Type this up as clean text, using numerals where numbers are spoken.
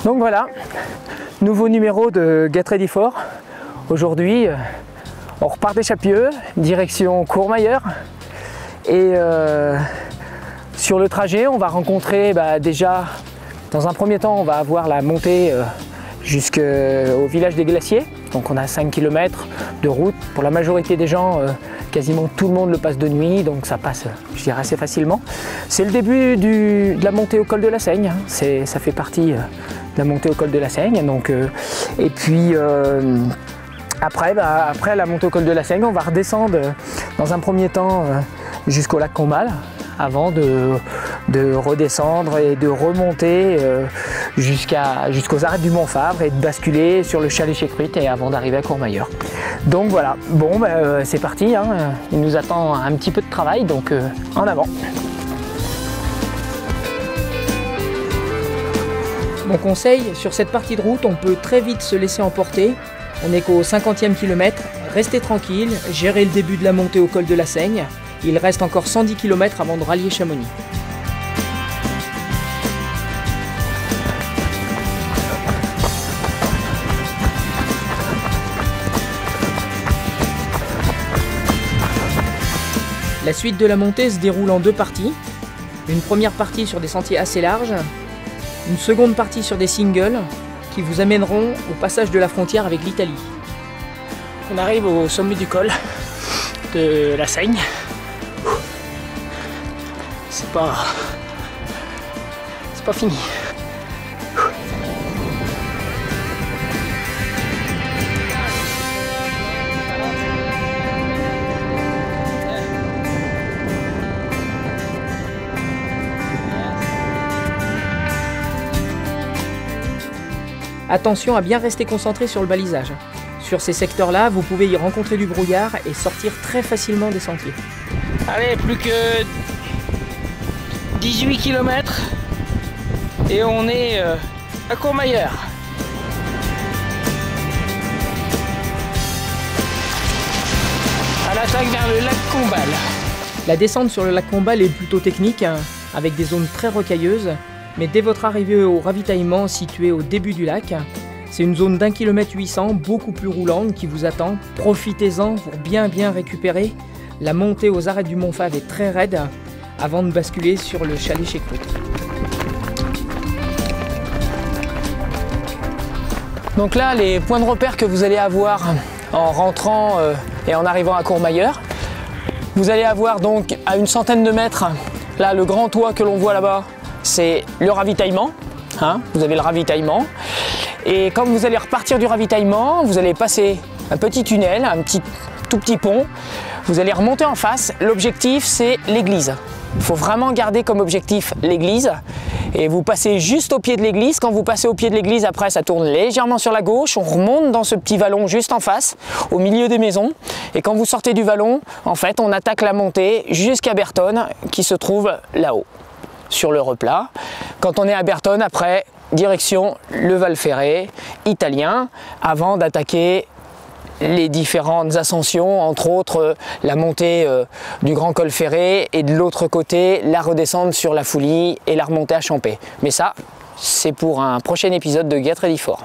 Donc voilà, nouveau numéro de Get Ready For. Aujourd'hui, on repart des Chapieux, direction Courmayeur. Et sur le trajet, on va rencontrer déjà, dans un premier temps, on va avoir la montée jusqu'au village des Glaciers. Donc on a 5 km de route. Pour la majorité des gens, quasiment tout le monde le passe de nuit, donc ça passe, je dirais, assez facilement. C'est le début de la montée au col de la Seigne. Ça fait partie de la montée au col de la Seigne. Donc, et puis après la montée au col de la Seigne, on va redescendre dans un premier temps jusqu'au lac Combal, avant de redescendre et de remonter jusqu'aux arêtes du Montfabre et de basculer sur le chalet chez Cruit et avant d'arriver à Courmayeur. Donc voilà, bon c'est parti, hein. Il nous attend un petit peu de travail, donc en avant. Mon conseil, sur cette partie de route, on peut très vite se laisser emporter. On n'est qu'au 50e kilomètre, restez tranquille, gérez le début de la montée au col de la Seigne. Il reste encore 110 km avant de rallier Chamonix. La suite de la montée se déroule en deux parties. Une première partie sur des sentiers assez larges, une seconde partie sur des singles qui vous amèneront au passage de la frontière avec l'Italie. On arrive au sommet du col de la Seigne. C'est pas fini. Attention à bien rester concentré sur le balisage. Sur ces secteurs-là, vous pouvez y rencontrer du brouillard et sortir très facilement des sentiers. Allez, plus que 18 km et on est à Courmayeur. À l'attaque vers le lac Combal. La descente sur le lac Combal est plutôt technique, hein, avec des zones très rocailleuses, mais dès votre arrivée au ravitaillement situé au début du lac, c'est une zone d'1 km 800, beaucoup plus roulante qui vous attend. Profitez-en pour bien récupérer. La montée aux arêtes du Montfabre est très raide avant de basculer sur le chalet chez Cruit. Donc là, les points de repère que vous allez avoir en rentrant et en arrivant à Courmayeur, vous allez avoir donc à une centaine de mètres, là le grand toit que l'on voit là-bas, c'est le ravitaillement. Hein, vous avez le ravitaillement. Et quand vous allez repartir du ravitaillement, vous allez passer un petit tunnel, tout petit pont. Vous allez remonter en face. L'objectif, c'est l'église. Il faut vraiment garder comme objectif l'église. Et vous passez juste au pied de l'église. Quand vous passez au pied de l'église, après, ça tourne légèrement sur la gauche. On remonte dans ce petit vallon juste en face, au milieu des maisons. Et quand vous sortez du vallon, en fait, on attaque la montée jusqu'à Bertonne, qui se trouve là-haut, sur le replat. Quand on est à Bertonne, après, direction le Val Ferret italien, avant d'attaquer les différentes ascensions, entre autres la montée du Grand Col Ferret et de l'autre côté la redescente sur la Foulie et la remontée à Champé. Mais ça, c'est pour un prochain épisode de Get Ready For.